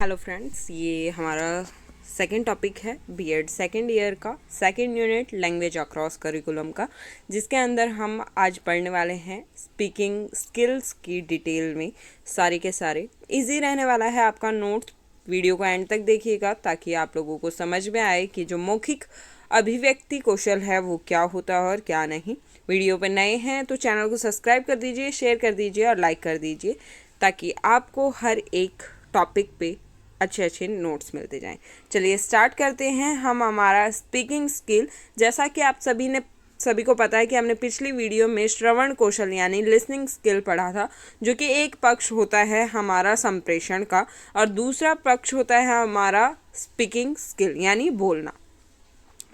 Hello friends, ये हमारा second topic है बीएड सेकंड ईयर का second unit language across curriculum का, जिसके अंदर हम आज पढ़ने वाले हैं स्पीकिंग स्किल्स की डिटेल में। सारे के सारे इजी रहने वाला है आपका नोट्स। वीडियो को एंड तक देखिएगा ताकि आप लोगों को समझ में आए कि जो मौखिक अभिव्यक्ति कौशल है वो क्या होता है और क्या नहीं। वीडियो पर नए हैं तो चैनल को सब्सक्राइब कर दीजिए, शेयर कर दीजिए और लाइक कर दीजिए ताकि आपको हर एक टॉपिक पे अच्छे अच्छे नोट्स मिलते जाएं। चलिए स्टार्ट करते हैं हम हमारा स्पीकिंग स्किल। जैसा कि आप सभी को पता है कि हमने पिछली वीडियो में श्रवण कौशल यानी लिसनिंग स्किल पढ़ा था, जो कि एक पक्ष होता है हमारा संप्रेषण का और दूसरा पक्ष होता है हमारा स्पीकिंग स्किल यानी बोलना।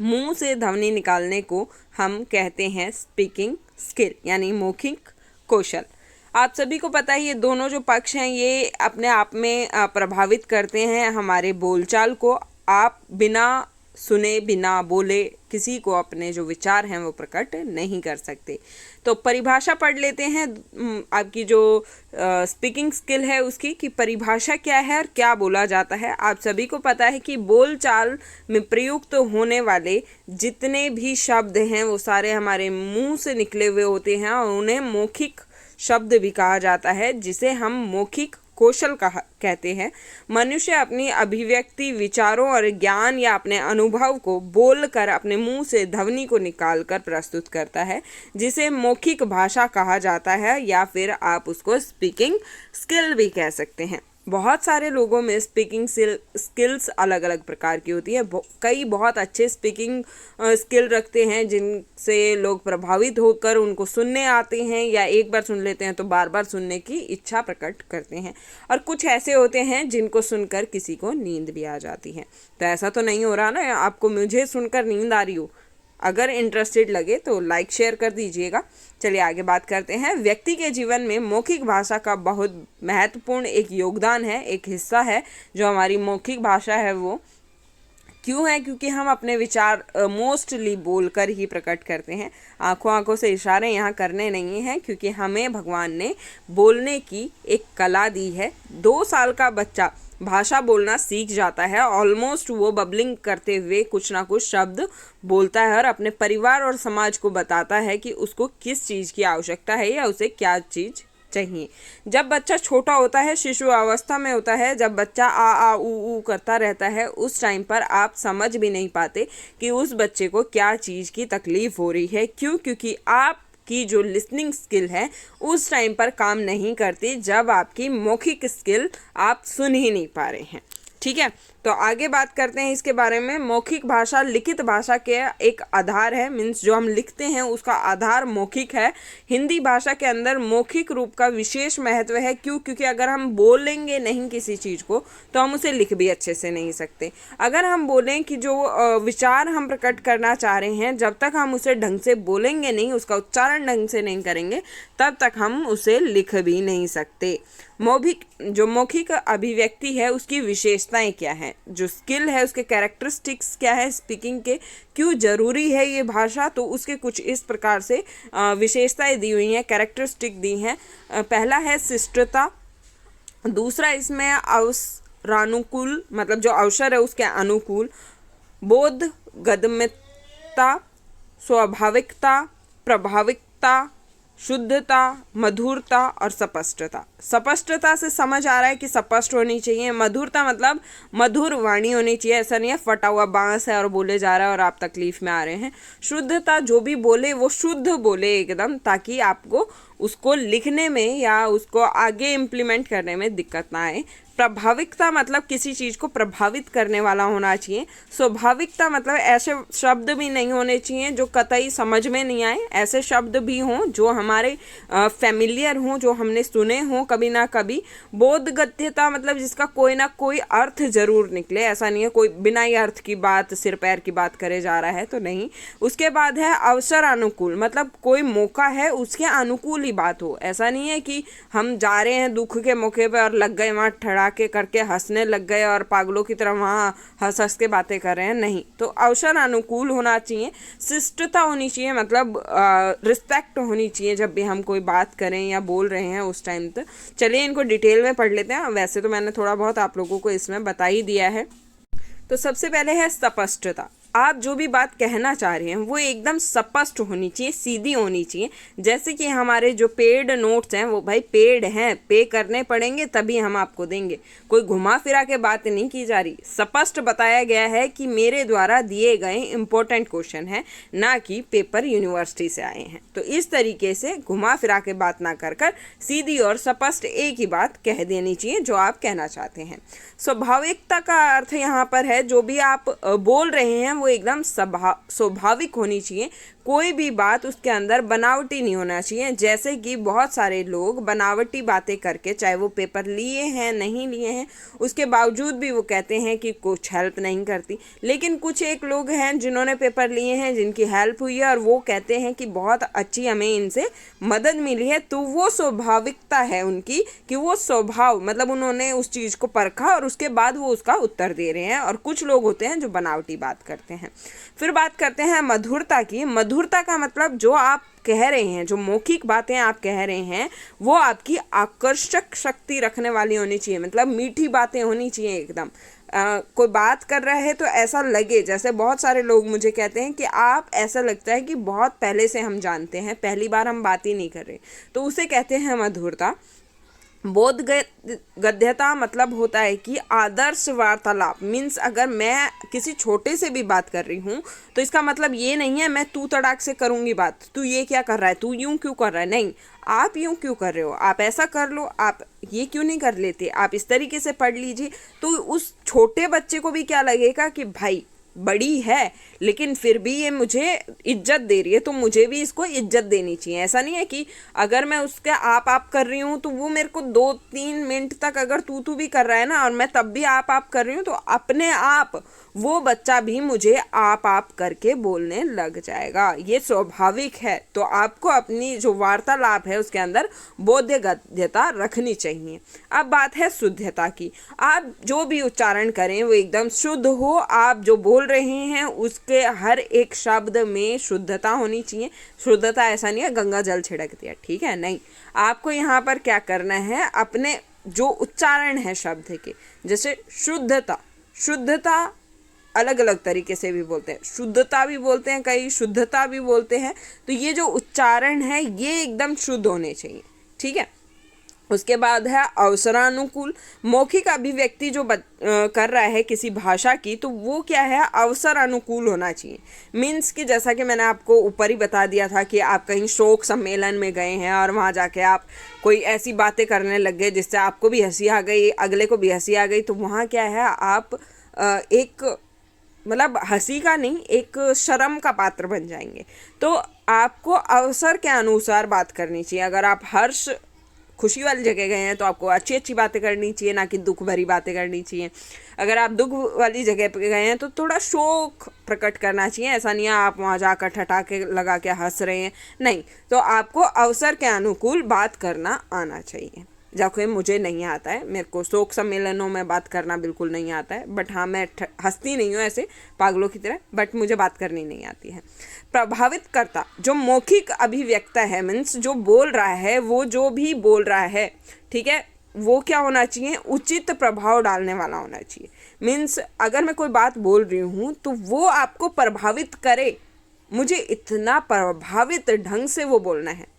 मुंह से ध्वनि निकालने को हम कहते हैं स्पीकिंग स्किल यानी मौखिक कौशल। आप सभी को पता है ये दोनों जो पक्ष हैं ये अपने आप में प्रभावित करते हैं हमारे बोलचाल को। आप बिना सुने बिना बोले किसी को अपने जो विचार हैं वो प्रकट नहीं कर सकते। तो परिभाषा पढ़ लेते हैं आपकी जो स्पीकिंग स्किल है उसकी, कि परिभाषा क्या है और क्या बोला जाता है। आप सभी को पता है कि बोलचाल में प्रयुक्त होने वाले जितने भी शब्द हैं वो सारे हमारे मुंह से निकले हुए होते हैं और उन्हें मौखिक शब्द भी कहा जाता है, जिसे हम मौखिक कौशल कहते हैं। मनुष्य अपनी अभिव्यक्ति, विचारों और ज्ञान या अपने अनुभव को बोलकर अपने मुंह से ध्वनि को निकालकर प्रस्तुत करता है, जिसे मौखिक भाषा कहा जाता है या फिर आप उसको स्पीकिंग स्किल भी कह सकते हैं। बहुत सारे लोगों में स्पीकिंग स्किल्स अलग अलग प्रकार की होती है। कई बहुत अच्छे स्पीकिंग स्किल रखते हैं जिनसे लोग प्रभावित होकर उनको सुनने आते हैं या एक बार सुन लेते हैं तो बार बार सुनने की इच्छा प्रकट करते हैं। और कुछ ऐसे होते हैं जिनको सुनकर किसी को नींद भी आ जाती है। तो ऐसा तो नहीं हो रहा ना आपको मुझे सुनकर नींद आ रही हो। अगर इंटरेस्टेड लगे तो लाइक शेयर कर दीजिएगा। चलिए आगे बात करते हैं। व्यक्ति के जीवन में मौखिक भाषा का बहुत महत्वपूर्ण एक योगदान है, एक हिस्सा है। जो हमारी मौखिक भाषा है वो क्यों है? क्योंकि हम अपने विचार मोस्टली बोलकर ही प्रकट करते हैं। आंखों से इशारे यहाँ करने नहीं हैं, क्योंकि हमें भगवान ने बोलने की एक कला दी है। 2 साल का बच्चा भाषा बोलना सीख जाता है। ऑलमोस्ट वो बबलिंग करते हुए कुछ ना कुछ शब्द बोलता है और अपने परिवार और समाज को बताता है कि उसको किस चीज़ की आवश्यकता है या उसे क्या चीज़ चाहिए। जब बच्चा छोटा होता है, शिशु अवस्था में होता है, जब बच्चा आ ऊ करता रहता है, उस टाइम पर आप समझ भी नहीं पाते कि उस बच्चे को क्या चीज़ की तकलीफ हो रही है। क्यों? क्योंकि आप की जो लिसनिंग स्किल है उस टाइम पर काम नहीं करती जब आपकी मौखिक स्किल आप सुन ही नहीं पा रहे हैं। ठीक है, तो आगे बात करते हैं इसके बारे में। मौखिक भाषा लिखित भाषा के एक आधार है, मीन्स जो हम लिखते हैं उसका आधार मौखिक है। हिंदी भाषा के अंदर मौखिक रूप का विशेष महत्व है। क्यों? क्योंकि अगर हम बोलेंगे नहीं किसी चीज़ को तो हम उसे लिख भी अच्छे से नहीं सकते। अगर हम बोलें कि जो विचार हम प्रकट करना चाह रहे हैं, जब तक हम उसे ढंग से बोलेंगे नहीं, उसका उच्चारण ढंग से नहीं करेंगे, तब तक हम उसे लिख भी नहीं सकते। मौखिक अभिव्यक्ति है उसकी विशेषताएं क्या है, जो स्किल है उसके कैरेक्टरिस्टिक्स क्या है, स्पीकिंग के क्यों ज़रूरी है ये भाषा, तो उसके कुछ इस प्रकार से विशेषताएं दी हुई हैं, कैरेक्टरिस्टिक दी हैं। पहला है शिष्टता, दूसरा इसमें अवसरानुकूल, मतलब जो अवसर है उसके अनुकूल, बोध गद्यता, स्वाभाविकता, प्रभाविकता, शुद्धता, मधुरता और स्पष्टता। स्पष्टता से समझ आ रहा है कि स्पष्ट होनी चाहिए। मधुरता मतलब मधुर वाणी होनी चाहिए, ऐसा नहीं है फटा हुआ बांस है और बोले जा रहा है और आप तकलीफ में आ रहे हैं। शुद्धता, जो भी बोले वो शुद्ध बोले एकदम, ताकि आपको उसको लिखने में या उसको आगे इम्प्लीमेंट करने में दिक्कत ना आए। प्रभाविकता मतलब किसी चीज़ को प्रभावित करने वाला होना चाहिए। स्वाभाविकता मतलब ऐसे शब्द भी नहीं होने चाहिए जो कतई समझ में नहीं आए, ऐसे शब्द भी हों जो हमारे फैमिलियर हों, जो हमने सुने हों कभी ना कभी। बोधगत्यता मतलब जिसका कोई ना कोई अर्थ जरूर निकले, ऐसा नहीं है कोई बिना ही अर्थ की बात, सिर पैर की बात करे जा रहा है तो नहीं। उसके बाद है अवसर अनुकूल, मतलब कोई मौका है उसके अनुकूल ही बात हो। ऐसा नहीं है कि हम जा रहे हैं दुख के मौके पर और लग गए वहाँ ठड़ा के करके हंसने लग गए और पागलों की तरह वहाँ हंस हंस के बातें कर रहे हैं, नहीं। तो अवसर अनुकूल होना चाहिए, शिष्टता होनी चाहिए, मतलब रिस्पेक्ट होनी चाहिए जब भी हम कोई बात करें या बोल रहे हैं उस टाइम तक। चलिए इनको डिटेल में पढ़ लेते हैं। वैसे तो मैंने थोड़ा बहुत आप लोगों को इसमें बता ही दिया है। तो सबसे पहले है स्पष्टता। आप जो भी बात कहना चाह रहे हैं वो एकदम स्पष्ट होनी चाहिए, सीधी होनी चाहिए। जैसे कि हमारे जो पेड नोट्स हैं वो भाई पेड हैं, पे करने पड़ेंगे तभी हम आपको देंगे। कोई घुमा फिरा के बात नहीं की जा रही, स्पष्ट बताया गया है कि मेरे द्वारा दिए गए इंपॉर्टेंट क्वेश्चन हैं, ना कि पेपर यूनिवर्सिटी से आए हैं। तो इस तरीके से घुमा फिरा के बात ना कर कर सीधी और स्पष्ट एक ही बात कह देनी चाहिए जो आप कहना चाहते हैं। स्वाभाविकता का अर्थ यहाँ पर है जो भी आप बोल रहे हैं वो एकदम स्वाभाविक होनी चाहिए। कोई भी बात उसके अंदर बनावटी नहीं होना चाहिए। जैसे कि बहुत सारे लोग बनावटी बातें करके, चाहे वो पेपर लिए हैं नहीं लिए हैं, उसके बावजूद भी वो कहते हैं कि कुछ हेल्प नहीं करती। लेकिन कुछ एक लोग हैं जिन्होंने पेपर लिए हैं, जिनकी हेल्प हुई है, और वो कहते हैं कि बहुत अच्छी हमें इनसे मदद मिली है। तो वो स्वाभाविकता है उनकी कि वो स्वभाव, मतलब उन्होंने उस चीज़ को परखा और उसके बाद वो उसका उत्तर दे रहे हैं। और कुछ लोग होते हैं जो बनावटी बात करते हैं। फिर बात करते हैं मधुरता की। मधुरता का मतलब जो आप कह रहे हैं, जो मौखिक बातें आप कह रहे हैं, वो आपकी आकर्षक शक्ति रखने वाली होनी चाहिए, मतलब मीठी बातें होनी चाहिए एकदम। कोई बात कर रहा है तो ऐसा लगे, जैसे बहुत सारे लोग मुझे कहते हैं कि आप, ऐसा लगता है कि बहुत पहले से हम जानते हैं, पहली बार हम बात ही नहीं कर रहे, तो उसे कहते हैं मधुरता। बोध गद्यता मतलब होता है कि आदर्श वार्तालाप, मीन्स अगर मैं किसी छोटे से भी बात कर रही हूँ तो इसका मतलब ये नहीं है मैं तू तड़ाक से करूँगी बात, तू ये क्या कर रहा है, तू यूं क्यों कर रहा है, नहीं, आप यूं क्यों कर रहे हो, आप ऐसा कर लो, आप ये क्यों नहीं कर लेते, आप इस तरीके से पढ़ लीजिए। तो उस छोटे बच्चे को भी क्या लगेगा कि भाई बड़ी है लेकिन फिर भी ये मुझे इज्जत दे रही है, तो मुझे भी इसको इज्जत देनी चाहिए। ऐसा नहीं है कि अगर मैं उसके आप कर रही हूँ तो वो मेरे को 2-3 मिनट तक अगर तू भी कर रहा है ना और मैं तब भी आप कर रही हूँ, तो अपने आप वो बच्चा भी मुझे आप करके बोलने लग जाएगा। ये स्वाभाविक है। तो आपको अपनी जो वार्तालाप है उसके अंदर बोध्य गद्यता रखनी चाहिए। अब बात है शुद्धता की। आप जो भी उच्चारण करें वो एकदम शुद्ध हो। आप जो बोल रहे हैं उसके हर एक शब्द में शुद्धता होनी चाहिए। शुद्धता ऐसा नहीं है गंगा जल छिड़क दिया, ठीक है, नहीं। आपको यहाँ पर क्या करना है, अपने जो उच्चारण है शब्द के, जैसे शुद्धता अलग अलग तरीके से भी बोलते हैं, शुद्धता भी बोलते हैं, कई शुद्धता भी बोलते हैं। तो ये जो उच्चारण है ये एकदम शुद्ध होने चाहिए, ठीक है। उसके बाद है अवसरानुकूल। मौखिक अभिव्यक्ति जो कर रहा है किसी भाषा की, तो वो क्या है, अवसर अनुकूल होना चाहिए। मीन्स कि जैसा कि मैंने आपको ऊपर ही बता दिया था कि आप कहीं शोक सम्मेलन में गए हैं और वहाँ जाके आप कोई ऐसी बातें करने लग गए जिससे आपको भी हंसी आ गई, अगले को भी हंसी आ गई, तो वहाँ क्या है, आप एक मतलब हंसी का नहीं, एक शर्म का पात्र बन जाएंगे। तो आपको अवसर के अनुसार बात करनी चाहिए। अगर आप हर्ष खुशी वाली जगह गए हैं तो आपको अच्छी अच्छी बातें करनी चाहिए, ना कि दुख भरी बातें करनी चाहिए। अगर आप दुख वाली जगह पे गए हैं तो थोड़ा शोक प्रकट करना चाहिए। ऐसा नहीं है आप वहाँ जाकर ठठाके लगा के हंस रहे हैं, नहीं। तो आपको अवसर के अनुकूल बात करना आना चाहिए। जबकि मुझे नहीं आता है, मेरे को शोक सम्मेलनों में बात करना बिल्कुल नहीं आता है, बट हाँ मैं हंसती नहीं हूँ ऐसे पागलों की तरह, बट मुझे बात करनी नहीं आती है। प्रभावित करता, जो मौखिक अभिव्यक्ता है, मीन्स जो बोल रहा है, वो जो भी बोल रहा है, ठीक है, वो क्या होना चाहिए, उचित प्रभाव डालने वाला होना चाहिए। मीन्स अगर मैं कोई बात बोल रही हूँ तो वो आपको प्रभावित करे, मुझे इतना प्रभावित ढंग से वो बोलना है।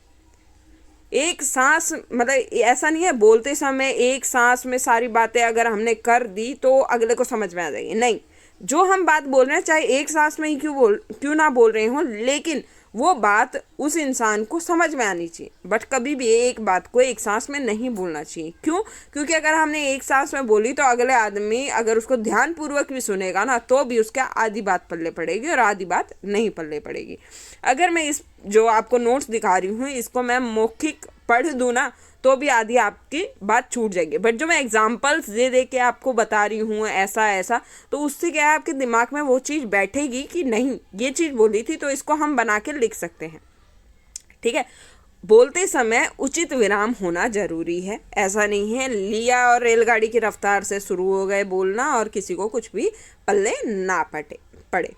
एक सांस, मतलब ऐसा नहीं है बोलते समय एक सांस में सारी बातें अगर हमने कर दी तो अगले को समझ में आ जाएगी, नहीं। जो हम बात बोल रहे हैं चाहे एक सांस में ही क्यों ना बोल रहे हो, लेकिन वो बात उस इंसान को समझ में आनी चाहिए। बट कभी भी एक बात को एक सांस में नहीं बोलना चाहिए। क्यों? क्योंकि अगर हमने एक सांस में बोली तो अगले आदमी अगर उसको ध्यानपूर्वक भी सुनेगा ना, तो भी उसका आधी बात पल्ले पड़ेगी और आधी बात नहीं पल्ले पड़ेगी। अगर मैं इस जो आपको नोट्स दिखा रही हूँ इसको मैं मौखिक पढ़ दूँ ना, तो भी आधी आपकी बात छूट जाएगी। बट जो मैं एग्जाम्पल्स दे के आपको बता रही हूँ ऐसा, तो उससे क्या है, आपके दिमाग में वो चीज़ बैठेगी कि नहीं ये चीज़ बोली थी तो इसको हम बना के लिख सकते हैं, ठीक है। बोलते समय उचित विराम होना जरूरी है। ऐसा नहीं है लिया और रेलगाड़ी की रफ्तार से शुरू हो गए बोलना और किसी को कुछ भी पल्ले ना पड़े।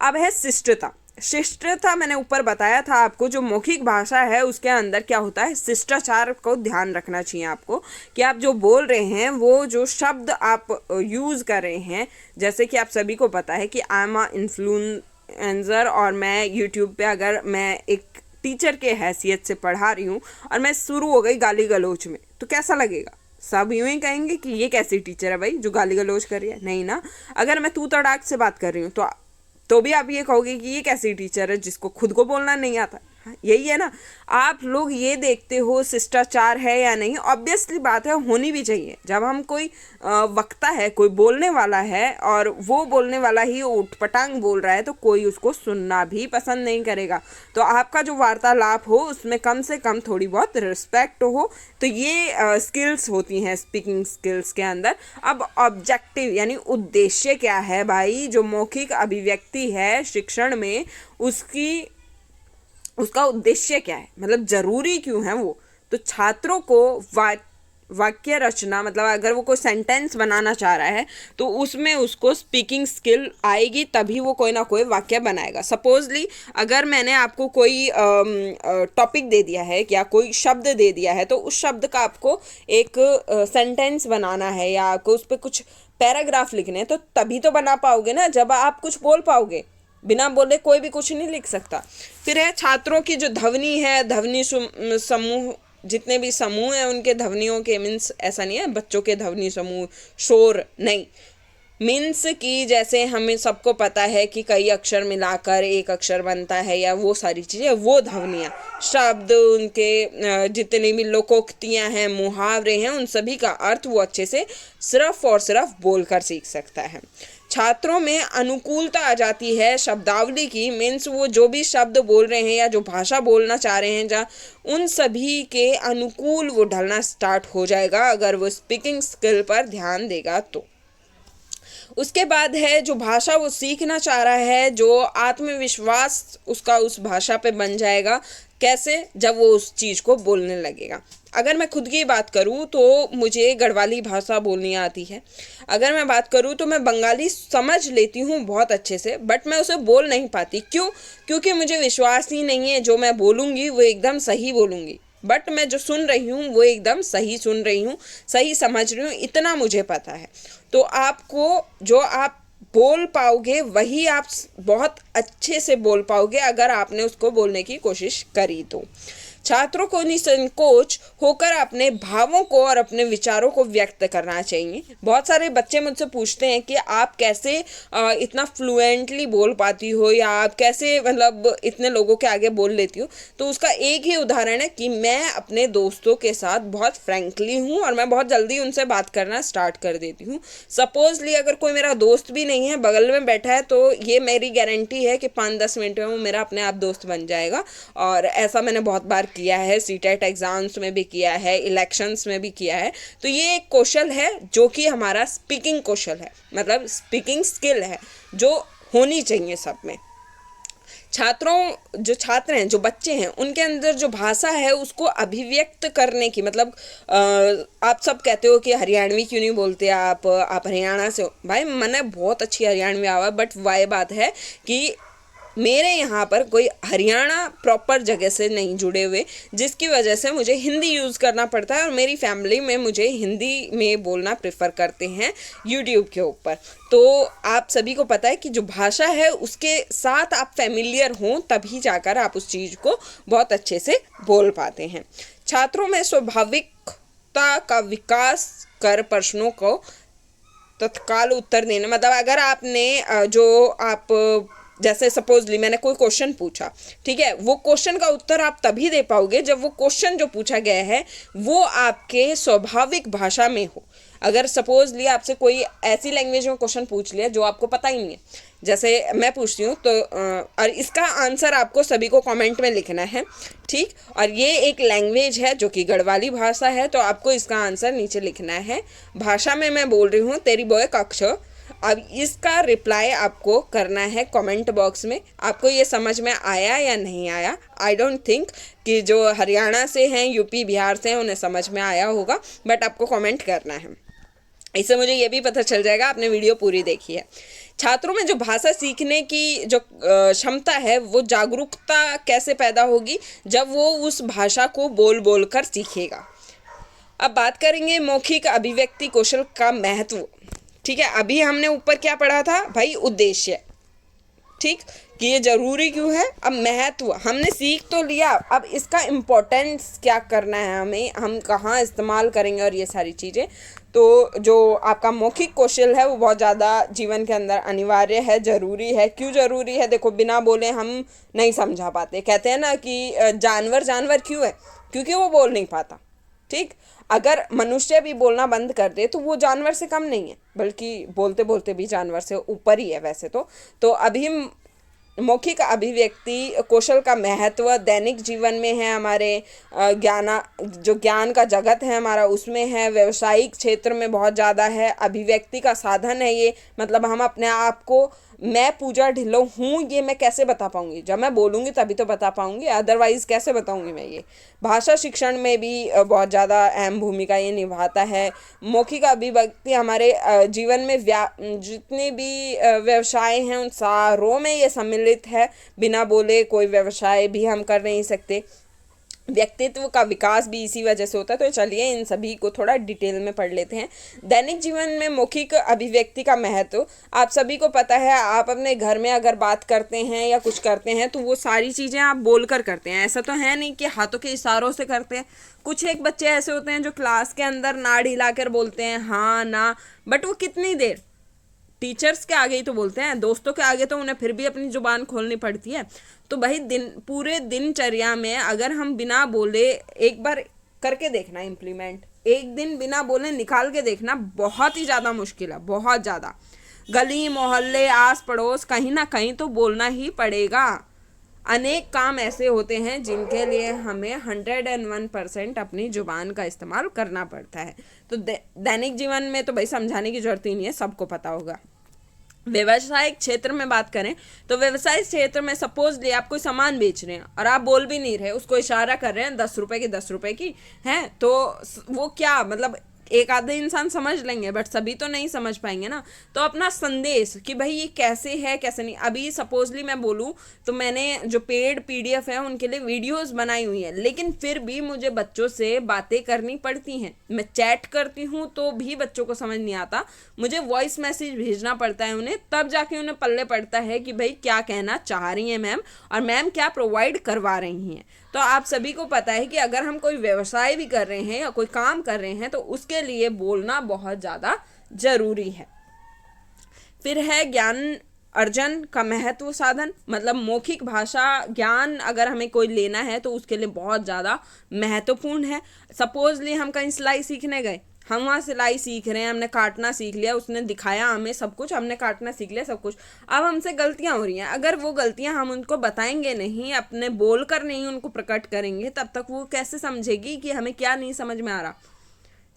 अब है शिष्टता। शिष्टता मैंने ऊपर बताया था आपको, जो मौखिक भाषा है उसके अंदर क्या होता है, शिष्टाचार को ध्यान रखना चाहिए आपको कि आप जो बोल रहे हैं वो जो शब्द आप यूज़ कर रहे हैं, जैसे कि आप सभी को पता है कि आई एम अ इन्फ्लुएंसर और मैं यूट्यूब पे अगर मैं एक टीचर के हैसियत से पढ़ा रही हूँ और मैं शुरू हो गई गाली गलौज में, तो कैसा लगेगा? सब यूं ही कहेंगे कि ये कैसी टीचर है भाई जो गाली गलौज कर रही है। नहीं ना। अगर मैं तू तड़ाक से बात कर रही हूँ तो भी आप ये कहोगे कि ये कैसी टीचर है जिसको खुद को बोलना नहीं आता। यही है ना। आप लोग ये देखते हो शिष्टाचार है या नहीं, ऑब्वियसली बात है होनी भी चाहिए। जब हम कोई वक्ता है, कोई बोलने वाला है और वो बोलने वाला ही उठपटांग बोल रहा है तो कोई उसको सुनना भी पसंद नहीं करेगा। तो आपका जो वार्तालाप हो उसमें कम से कम थोड़ी बहुत रिस्पेक्ट हो। तो ये स्किल्स होती हैं स्पीकिंग स्किल्स के अंदर। अब ऑब्जेक्टिव यानी उद्देश्य क्या है भाई, जो मौखिक अभिव्यक्ति है शिक्षण में उसका उद्देश्य क्या है, मतलब ज़रूरी क्यों है वो। तो छात्रों को वाक्य रचना, मतलब अगर वो कोई सेंटेंस बनाना चाह रहा है तो उसमें उसको स्पीकिंग स्किल आएगी, तभी वो कोई ना कोई वाक्य बनाएगा। सपोजली अगर मैंने आपको कोई टॉपिक दे दिया है या कोई शब्द दे दिया है तो उस शब्द का आपको एक सेंटेंस बनाना है या आपको उस पर कुछ पैराग्राफ लिखने हैं, तो तभी तो बना पाओगे ना जब आप कुछ बोल पाओगे। बिना बोले कोई भी कुछ नहीं लिख सकता। फिर है छात्रों की जो ध्वनि है, ध्वनि समूह, जितने भी समूह हैं उनके ध्वनियों के, मीन्स ऐसा नहीं है बच्चों के ध्वनि समूह शोर नहीं, मीन्स की जैसे हमें सबको पता है कि कई अक्षर मिलाकर एक अक्षर बनता है या वो सारी चीज़ें, वो ध्वनियाँ, शब्द, उनके जितनी भी लोकोक्तियाँ हैं, मुहावरे हैं, उन सभी का अर्थ वो अच्छे से सिर्फ और सिर्फ बोलकर सीख सकता है। छात्रों में अनुकूलता आ जाती है शब्दावली की, मीन्स वो जो भी शब्द बोल रहे हैं या जो भाषा बोलना चाह रहे हैं जहाँ उन सभी के अनुकूल वो ढलना स्टार्ट हो जाएगा अगर वो स्पीकिंग स्किल पर ध्यान देगा तो। उसके बाद है जो भाषा वो सीखना चाह रहा है, जो आत्मविश्वास उसका उस भाषा पे बन जाएगा। कैसे? जब वो उस चीज़ को बोलने लगेगा। अगर मैं खुद की बात करूँ तो मुझे गढ़वाली भाषा बोलनी आती है। अगर मैं बात करूँ तो मैं बंगाली समझ लेती हूँ बहुत अच्छे से, बट मैं उसे बोल नहीं पाती। क्यों? क्योंकि मुझे विश्वास ही नहीं है जो मैं बोलूँगी वो एकदम सही बोलूँगी, बट मैं जो सुन रही हूँ वो एकदम सही सुन रही हूँ, सही समझ रही हूँ, इतना मुझे पता है। तो आपको जो आप बोल पाओगे वही आप बहुत अच्छे से बोल पाओगे अगर आपने उसको बोलने की कोशिश करी तो। छात्रों को निसंकोच होकर अपने भावों को और अपने विचारों को व्यक्त करना चाहिए। बहुत सारे बच्चे मुझसे पूछते हैं कि आप कैसे इतना फ्लुएंटली बोल पाती हो या आप कैसे मतलब इतने लोगों के आगे बोल लेती हो। तो उसका एक ही उदाहरण है कि मैं अपने दोस्तों के साथ बहुत फ्रैंकली हूँ और मैं बहुत जल्दी उनसे बात करना स्टार्ट कर देती हूँ। सपोजली अगर कोई मेरा दोस्त भी नहीं है, बगल में बैठा है, तो ये मेरी गारंटी है कि 5-10 मिनट में वो मेरा अपने आप दोस्त बन जाएगा। और ऐसा मैंने बहुत बार किया है, सीटेट एग्जाम्स में भी किया है, इलेक्शंस में भी किया है। तो ये एक कौशल है जो कि हमारा स्पीकिंग कौशल है, मतलब स्पीकिंग स्किल है जो होनी चाहिए सब में। जो छात्र हैं, जो बच्चे हैं, उनके अंदर जो भाषा है उसको अभिव्यक्त करने की, मतलब आप सब कहते हो कि हरियाणवी क्यों नहीं बोलते आप हरियाणा से हो। भाई मैंने बहुत अच्छी हरियाणवी आवा, बट वह बात है कि मेरे यहाँ पर कोई हरियाणा प्रॉपर जगह से नहीं जुड़े हुए, जिसकी वजह से मुझे हिंदी यूज़ करना पड़ता है और मेरी फैमिली में मुझे हिंदी में बोलना प्रेफर करते हैं यूट्यूब के ऊपर। तो आप सभी को पता है कि जो भाषा है उसके साथ आप फैमिलियर हों तभी जाकर आप उस चीज़ को बहुत अच्छे से बोल पाते हैं। छात्रों में स्वाभाविकता का विकास कर प्रश्नों को तत्काल उत्तर देना, मतलब अगर आपने जो आप जैसे सपोजली मैंने कोई क्वेश्चन पूछा, ठीक है, वो क्वेश्चन का उत्तर आप तभी दे पाओगे जब वो क्वेश्चन जो पूछा गया है वो आपके स्वाभाविक भाषा में हो। अगर सपोजली आपसे कोई ऐसी लैंग्वेज में क्वेश्चन पूछ लिया जो आपको पता ही नहीं है, जैसे मैं पूछती हूँ तो और इसका आंसर आपको सभी को कमेंट में लिखना है, ठीक। और ये एक लैंग्वेज है जो कि गढ़वाली भाषा है, तो आपको इसका आंसर नीचे लिखना है। भाषा में मैं बोल रही हूँ तेरी बोए कक्ष अब इसका रिप्लाई आपको करना है कमेंट बॉक्स में। आपको ये समझ में आया या नहीं आया? आई डोंट थिंक कि जो हरियाणा से हैं, यूपी बिहार से हैं, उन्हें समझ में आया होगा, बट आपको कमेंट करना है। इससे मुझे ये भी पता चल जाएगा आपने वीडियो पूरी देखी है। छात्रों में जो भाषा सीखने की जो क्षमता है, वो जागरूकता कैसे पैदा होगी? जब वो उस भाषा को बोल बोल कर सीखेगा। अब बात करेंगे मौखिक अभिव्यक्ति कौशल का महत्व। ठीक है, अभी हमने ऊपर क्या पढ़ा था भाई? उद्देश्य, ठीक, कि ये जरूरी क्यों है। अब महत्व हमने सीख तो लिया, अब इसका इम्पोर्टेंस क्या करना है हमें, हम कहाँ इस्तेमाल करेंगे और ये सारी चीज़ें। तो जो आपका मौखिक कौशल है वो बहुत ज़्यादा जीवन के अंदर अनिवार्य है, ज़रूरी है। क्यों ज़रूरी है? देखो, बिना बोले हम नहीं समझा पाते। कहते हैं ना कि जानवर जानवर क्यों है? क्योंकि वो बोल नहीं पाता। ठीक, अगर मनुष्य भी बोलना बंद कर दे तो वो जानवर से कम नहीं है, बल्कि बोलते बोलते भी जानवर से ऊपर ही है वैसे तो अभी मौखिक अभिव्यक्ति कौशल का महत्व दैनिक जीवन में है, हमारे ज्ञान का जगत है हमारा, उसमें है, व्यवसायिक क्षेत्र में बहुत ज़्यादा है, अभिव्यक्ति का साधन है ये। मतलब हम अपने आप को, मैं पूजा ढिल्लो हूँ, ये मैं कैसे बता पाऊँगी? जब मैं बोलूँगी तभी तो बता पाऊँगी, अदरवाइज़ कैसे बताऊँगी मैं ये? भाषा शिक्षण में भी बहुत ज़्यादा अहम भूमिका ये निभाता है। मौखिक अभिव्यक्ति हमारे जीवन में जितने भी व्यवसाय हैं उन सारों में ये सम्मिलित है। बिना बोले कोई व्यवसाय भी हम कर नहीं सकते। व्यक्तित्व का विकास भी इसी वजह से होता है। तो चलिए इन सभी को थोड़ा डिटेल में पढ़ लेते हैं। दैनिक जीवन में मौखिक अभिव्यक्ति का महत्व आप सभी को पता है। आप अपने घर में अगर बात करते हैं या कुछ करते हैं तो वो सारी चीज़ें आप बोलकर करते हैं। ऐसा तो है नहीं कि हाथों के इशारों से करते हैं। कुछ एक बच्चे ऐसे होते हैं जो क्लास के अंदर नाड़ हिलाकर बोलते हैं हाँ ना, बट वो कितनी देर? टीचर्स के आगे ही तो बोलते हैं, दोस्तों के आगे तो उन्हें फिर भी अपनी जुबान खोलनी पड़ती है। तो भाई पूरे दिनचर्या में अगर हम बिना बोले एक बार करके देखना इम्प्लीमेंट, एक दिन बिना बोले निकाल के देखना, बहुत ही ज़्यादा मुश्किल है, बहुत ज़्यादा। गली मोहल्ले आस पड़ोस कहीं ना कहीं तो बोलना ही पड़ेगा। अनेक काम ऐसे होते हैं जिनके लिए हमें 101% अपनी जुबान का इस्तेमाल करना पड़ता है। तो दैनिक जीवन में तो भाई समझाने की जरूरत ही नहीं है, सबको पता होगा। व्यवसायिक क्षेत्र में बात करें तो व्यवसायिक क्षेत्र में सपोज ले आप कोई सामान बेच रहे हैं और आप बोल भी नहीं रहे, उसको इशारा कर रहे हैं 10 रुपए की 10 रुपए की हैं, तो वो क्या मतलब एक आधे इंसान समझ लेंगे बट सभी तो नहीं समझ पाएंगे ना। तो अपना संदेश कि भाई ये कैसे है कैसे नहीं। अभी सपोजली मैं बोलूँ तो मैंने जो पेड पीडीएफ है उनके लिए वीडियोस बनाई हुई है, लेकिन फिर भी मुझे बच्चों से बातें करनी पड़ती हैं। मैं चैट करती हूँ तो भी बच्चों को समझ नहीं आता, मुझे वॉइस मैसेज भेजना पड़ता है उन्हें, तब जाके उन्हें पल्ले पड़ता है कि भाई क्या कहना चाह रही हैं मैम और मैम क्या प्रोवाइड करवा रही हैं। तो आप सभी को पता है कि अगर हम कोई व्यवसाय भी कर रहे हैं या कोई काम कर रहे हैं तो उसके लिए बोलना बहुत ज़्यादा जरूरी है। फिर है ज्ञान अर्जन का महत्व साधन। मतलब मौखिक भाषा ज्ञान अगर हमें कोई लेना है तो उसके लिए बहुत ज़्यादा महत्वपूर्ण है। सपोजली हम कहीं सिलाई सीखने गए, हम वहाँ सिलाई सीख रहे हैं, हमने काटना सीख लिया, उसने दिखाया हमें सब कुछ, हमने काटना सीख लिया सब कुछ। अब हमसे गलतियाँ हो रही हैं, अगर वो गलतियाँ हम उनको बताएंगे नहीं, अपने बोल कर नहीं उनको प्रकट करेंगे, तब तक वो कैसे समझेगी कि हमें क्या नहीं समझ में आ रहा।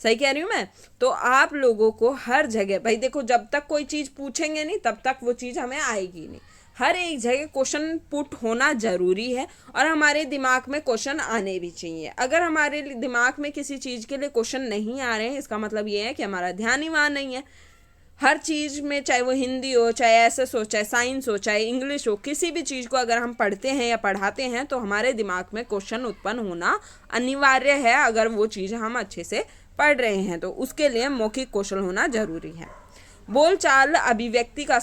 सही कह रही हूँ मैं? तो आप लोगों को हर जगह भाई देखो, जब तक कोई चीज़ पूछेंगे नहीं तब तक वो चीज़ हमें आएगी नहीं। हर एक जगह क्वेश्चन पुट होना ज़रूरी है और हमारे दिमाग में क्वेश्चन आने भी चाहिए। अगर हमारे दिमाग में किसी चीज़ के लिए क्वेश्चन नहीं आ रहे हैं, इसका मतलब ये है कि हमारा ध्यान ही वहाँ नहीं है। हर चीज़ में, चाहे वो हिंदी हो, चाहे एसएस हो, चाहे साइंस हो, चाहे इंग्लिश हो, किसी भी चीज़ को अगर हम पढ़ते हैं या पढ़ाते हैं तो हमारे दिमाग में क्वेश्चन उत्पन्न होना अनिवार्य है। अगर वो चीज़ हम अच्छे से पढ़ रहे हैं तो उसके लिए मौखिक कौशल होना जरूरी है। बोलचाल अभिव्यक्ति का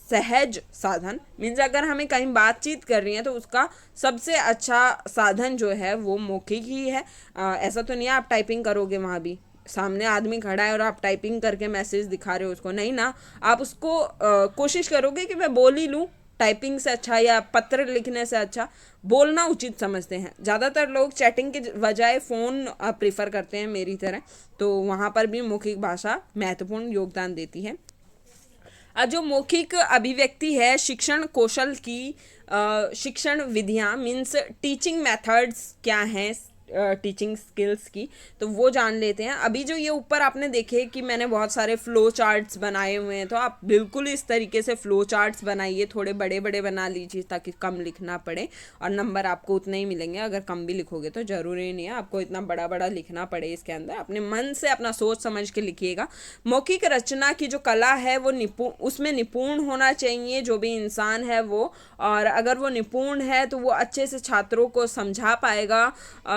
सहज साधन मीन्स अगर हमें कहीं बातचीत कर रही है तो उसका सबसे अच्छा साधन जो है वो मौखिक ही है। ऐसा तो नहीं है आप टाइपिंग करोगे, वहाँ भी सामने आदमी खड़ा है और आप टाइपिंग करके मैसेज दिखा रहे हो उसको, नहीं ना। आप उसको कोशिश करोगे कि मैं बोल ही लूँ, टाइपिंग से अच्छा या पत्र लिखने से अच्छा बोलना उचित समझते हैं। ज़्यादातर लोग चैटिंग के बजाय फ़ोन प्रीफर करते हैं मेरी तरह, तो वहाँ पर भी मौखिक भाषा महत्वपूर्ण योगदान देती है। जो मौखिक अभिव्यक्ति है, शिक्षण कौशल की शिक्षण विधियाँ मीन्स टीचिंग मेथड्स क्या हैं, टीचिंग स्किल्स की, तो वो जान लेते हैं। अभी जो ये ऊपर आपने देखे कि मैंने बहुत सारे फ्लो चार्ट्स बनाए हुए हैं, तो आप बिल्कुल इस तरीके से फ्लो चार्ट्स बनाइए, थोड़े बड़े बड़े बना लीजिए ताकि कम लिखना पड़े, और नंबर आपको उतने ही मिलेंगे। अगर कम भी लिखोगे तो ज़रूरी नहीं है आपको इतना बड़ा बड़ा लिखना पड़े। इसके अंदर अपने मन से अपना सोच समझ के लिखिएगा। मौखिक रचना की जो कला है वो उसमें निपुण होना चाहिए जो भी इंसान है वो, और अगर वो निपुण है तो वो अच्छे से छात्रों को समझा पाएगा,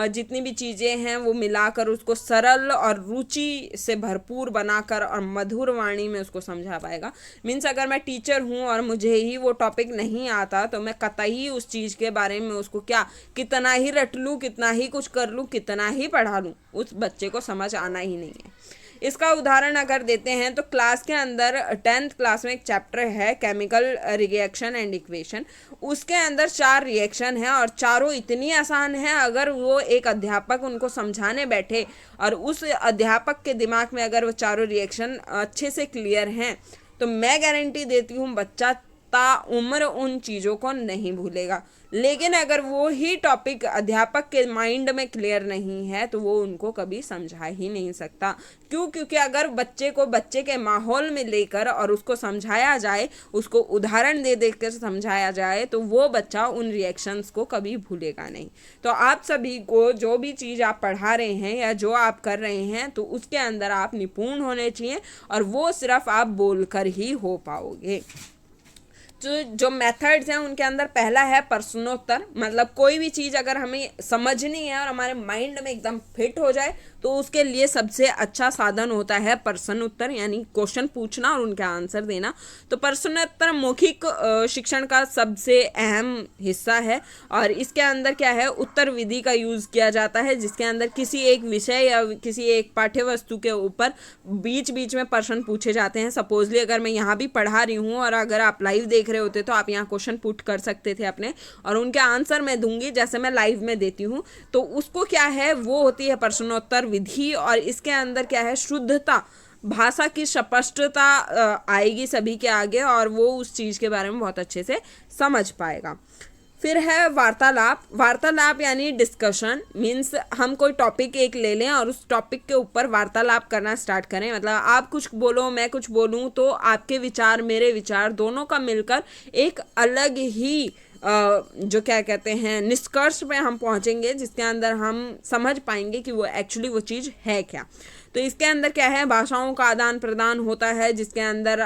जितनी भी चीज़ें हैं वो मिलाकर उसको सरल और रुचि से भरपूर बनाकर और मधुर वाणी में उसको समझा पाएगा। मीन्स अगर मैं टीचर हूँ और मुझे ही वो टॉपिक नहीं आता तो मैं कतई उस चीज़ के बारे में उसको क्या कितना ही रट लूँ, कितना ही कुछ कर लूँ, कितना ही पढ़ा लूँ, उस बच्चे को समझ आना ही नहीं है। इसका उदाहरण अगर देते हैं तो क्लास के अंदर 10th क्लास में एक चैप्टर है केमिकल रिएक्शन एंड इक्वेशन। उसके अंदर 4 रिएक्शन है और चारों इतनी आसान है, अगर वो एक अध्यापक उनको समझाने बैठे और उस अध्यापक के दिमाग में अगर वो चारों रिएक्शन अच्छे से क्लियर हैं तो मैं गारंटी देती हूँ बच्चा ताउम्र उन चीज़ों को नहीं भूलेगा। लेकिन अगर वो ही टॉपिक अध्यापक के माइंड में क्लियर नहीं है तो वो उनको कभी समझा ही नहीं सकता। क्यों? क्योंकि अगर बच्चे को बच्चे के माहौल में लेकर और उसको समझाया जाए, उसको उदाहरण दे दे कर समझाया जाए, तो वो बच्चा उन रिएक्शंस को कभी भूलेगा नहीं। तो आप सभी को जो भी चीज़ आप पढ़ा रहे हैं या जो आप कर रहे हैं तो उसके अंदर आप निपुण होने चाहिए, और वो सिर्फ आप बोलकर ही हो पाओगे। जो मेथड्स हैं उनके अंदर पहला है प्रश्नोत्तर। मतलब कोई भी चीज़ अगर हमें समझनी है और हमारे माइंड में एकदम फिट हो जाए तो उसके लिए सबसे अच्छा साधन होता है प्रश्नोत्तर, यानी क्वेश्चन पूछना और उनका आंसर देना। तो प्रश्नोत्तर मौखिक शिक्षण का सबसे अहम हिस्सा है, और इसके अंदर क्या है, उत्तर विधि का यूज़ किया जाता है, जिसके अंदर किसी एक विषय या किसी एक पाठ्य वस्तु के ऊपर बीच बीच में प्रश्न पूछे जाते हैं। सपोजली अगर मैं यहाँ भी पढ़ा रही हूँ और अगर आप लाइव देख रहे होते तो आप यहाँ क्वेश्चन पुट कर सकते थे अपने, और उनके आंसर मैं दूंगी जैसे मैं लाइव में देती हूँ। तो उसको क्या है, वो होती है प्रश्नोत्तर विधि, और इसके अंदर क्या है, शुद्धता, भाषा की स्पष्टता आएगी सभी के आगे, और वो उस चीज़ के बारे में बहुत अच्छे से समझ पाएगा। फिर है वार्तालाप। वार्तालाप यानी डिस्कशन। मीन्स हम कोई टॉपिक एक ले लें और उस टॉपिक के ऊपर वार्तालाप करना स्टार्ट करें। मतलब आप कुछ बोलो, मैं कुछ बोलूँ, तो आपके विचार मेरे विचार दोनों का मिलकर एक अलग ही जो क्या कहते हैं निष्कर्ष पे हम पहुँचेंगे, जिसके अंदर हम समझ पाएंगे कि वो एक्चुअली वो चीज़ है क्या। तो इसके अंदर क्या है, भाषाओं का आदान प्रदान होता है, जिसके अंदर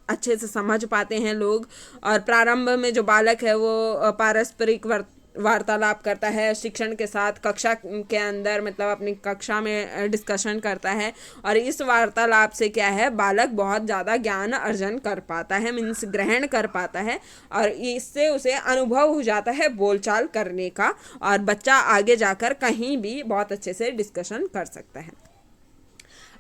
अच्छे से समझ पाते हैं लोग। और प्रारंभ में जो बालक है वो पारस्परिक वार्तालाप करता है शिक्षण के साथ, कक्षा के अंदर मतलब अपनी कक्षा में डिस्कशन करता है, और इस वार्तालाप से क्या है, बालक बहुत ज़्यादा ज्ञान अर्जन कर पाता है, मीन्स ग्रहण कर पाता है, और इससे उसे अनुभव हो जाता है बोलचाल करने का, और बच्चा आगे जाकर कहीं भी बहुत अच्छे से डिस्कशन कर सकता है।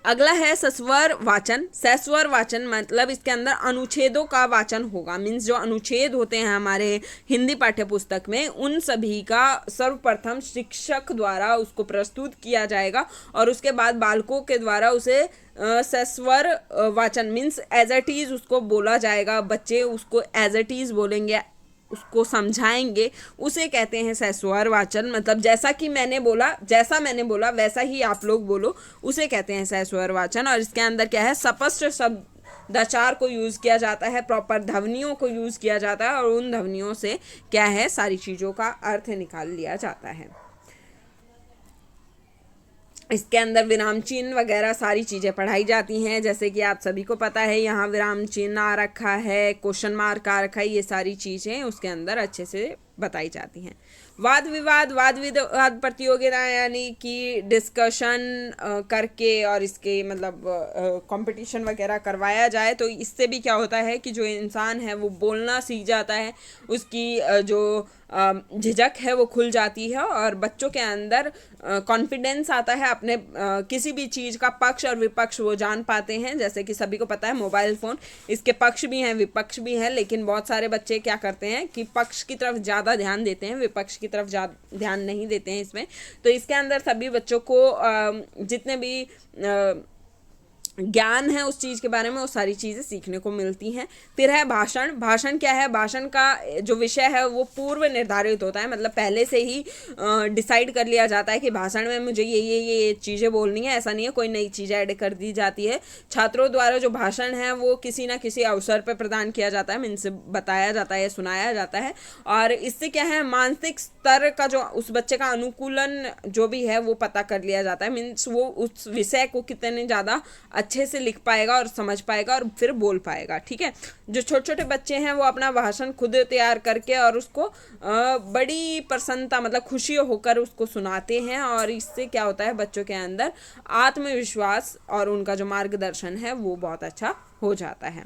अगला है सस्वर वाचन। सस्वर वाचन मतलब इसके अंदर अनुच्छेदों का वाचन होगा। मीन्स जो अनुच्छेद होते हैं हमारे हिंदी पाठ्य पुस्तक में, उन सभी का सर्वप्रथम शिक्षक द्वारा उसको प्रस्तुत किया जाएगा, और उसके बाद बालकों के द्वारा उसे सस्वर वाचन मीन्स एज इट इज़ उसको बोला जाएगा। बच्चे उसको एज इट इज़ बोलेंगे, उसको समझाएंगे, उसे कहते हैं सस्वर वाचन। मतलब जैसा मैंने बोला वैसा ही आप लोग बोलो, उसे कहते हैं सस्वर वाचन। और इसके अंदर क्या है, स्पष्ट शब्दाचार को यूज़ किया जाता है, प्रॉपर ध्वनियों को यूज़ किया जाता है, और उन ध्वनियों से क्या है, सारी चीज़ों का अर्थ निकाल लिया जाता है। इसके अंदर विराम चिन्ह वगैरह सारी चीज़ें पढ़ाई जाती हैं, जैसे कि आप सभी को पता है यहाँ विराम चिन्ह आ रखा है, क्वेश्चन मार्क आ रखा है, ये सारी चीज़ें उसके अंदर अच्छे से बताई जाती हैं। वाद विवाद प्रतियोगिता यानी कि डिस्कशन करके और इसके मतलब कंपटीशन वगैरह करवाया जाए, तो इससे भी क्या होता है कि जो इंसान है वो बोलना सीख जाता है, उसकी जो झिझक है वो खुल जाती है, और बच्चों के अंदर कॉन्फिडेंस आता है, अपने किसी भी चीज़ का पक्ष और विपक्ष वो जान पाते हैं। जैसे कि सभी को पता है मोबाइल फ़ोन, इसके पक्ष भी हैं विपक्ष भी हैं, लेकिन बहुत सारे बच्चे क्या करते हैं कि पक्ष की तरफ ज़्यादा ध्यान देते हैं, विपक्ष की तरफ ज़्यादा ध्यान नहीं देते हैं इसमें। तो इसके अंदर सभी बच्चों को जितने भी ज्ञान है उस चीज़ के बारे में, वो सारी चीज़ें सीखने को मिलती हैं। फिर है भाषण। भाषण क्या है? भाषण का जो विषय है वो पूर्व निर्धारित होता है, मतलब पहले से ही डिसाइड कर लिया जाता है कि भाषण में मुझे ये चीज़ें बोलनी है। ऐसा नहीं है कोई नई चीज़ ऐड कर दी जाती है। छात्रों द्वारा जो भाषण है वो किसी ना किसी अवसर पर प्रदान किया जाता है, मीन्स बताया जाता है, सुनाया जाता है। और इससे क्या है, मानसिक स्तर का जो उस बच्चे का अनुकूलन जो भी है वो पता कर लिया जाता है, मीन्स वो उस विषय को कितने ज़्यादा अच्छे से लिख पाएगा और समझ पाएगा और फिर बोल पाएगा। ठीक है, जो छोटे छोटे बच्चे हैं वो अपना भाषण खुद तैयार करके और उसको बड़ी प्रसन्नता, मतलब खुशी होकर उसको सुनाते हैं, और इससे क्या होता है, बच्चों के अंदर आत्मविश्वास और उनका जो मार्गदर्शन है वो बहुत अच्छा हो जाता है।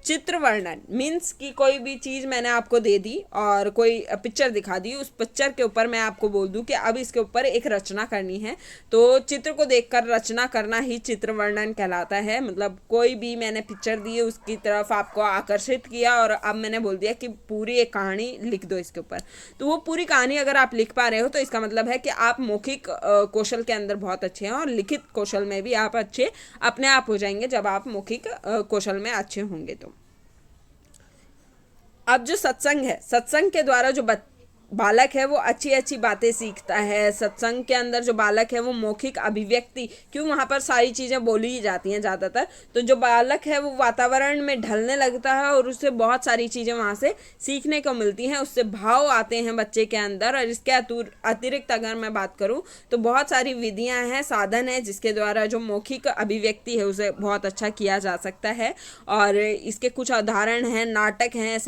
चित्र वर्णन मीन्स कि कोई भी चीज़ मैंने आपको दे दी और कोई पिक्चर दिखा दी, उस पिक्चर के ऊपर मैं आपको बोल दूं कि अब इसके ऊपर एक रचना करनी है, तो चित्र को देखकर रचना करना ही चित्र वर्णन कहलाता है। मतलब कोई भी मैंने पिक्चर दी है, उसकी तरफ आपको आकर्षित किया और अब मैंने बोल दिया कि पूरी एक कहानी लिख दो इसके ऊपर, तो वो पूरी कहानी अगर आप लिख पा रहे हो तो इसका मतलब है कि आप मौखिक कौशल के अंदर बहुत अच्छे हैं, और लिखित कौशल में भी आप अच्छे अपने आप हो जाएंगे जब आप मौखिक कौशल में अच्छे होंगे। तो अब जो सत्संग है, सत्संग के द्वारा जो बालक है वो अच्छी अच्छी बातें सीखता है। सत्संग के अंदर जो बालक है वो मौखिक अभिव्यक्ति, क्यों वहाँ पर सारी चीज़ें बोली ही जाती हैं ज़्यादातर, तो जो बालक है वो वातावरण में ढलने लगता है और उससे बहुत सारी चीज़ें वहाँ से सीखने को मिलती हैं, उससे भाव आते हैं बच्चे के अंदर। और इसके अतिरिक्त अगर मैं बात करूँ तो बहुत सारी विधियाँ हैं, साधन है, जिसके द्वारा जो मौखिक अभिव्यक्ति है उसे बहुत अच्छा किया जा सकता है। और इसके कुछ उदाहरण हैं, नाटक हैं,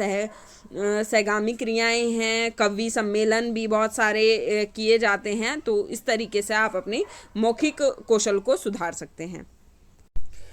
सहगामी क्रियाएं हैं, कवि सम्मेलन भी बहुत सारे किए जाते हैं। तो इस तरीके से आप अपनी मौखिक कौशल को सुधार सकते हैं।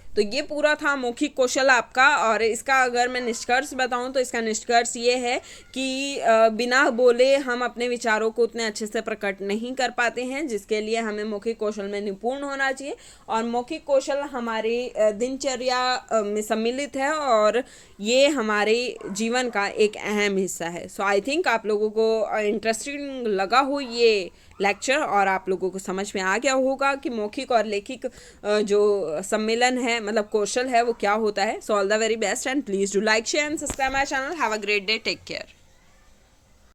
तो ये पूरा था मौखिक कौशल आपका। और इसका अगर मैं निष्कर्ष बताऊं तो इसका निष्कर्ष ये है कि बिना बोले हम अपने विचारों को उतने अच्छे से प्रकट नहीं कर पाते हैं, जिसके लिए हमें मौखिक कौशल में निपुण होना चाहिए। और मौखिक कौशल हमारी दिनचर्या में सम्मिलित है और ये हमारे जीवन का एक अहम हिस्सा है। सो आई थिंक आप लोगों को इंटरेस्टिंग लगा हो ये लेक्चर, और आप लोगों को समझ में आ गया होगा कि मौखिक और लेखिक जो सम्मेलन है, मतलब कौशल है, वो क्या होता है। So all the very best and please do like share and subscribe my channel. Have a great day, take care.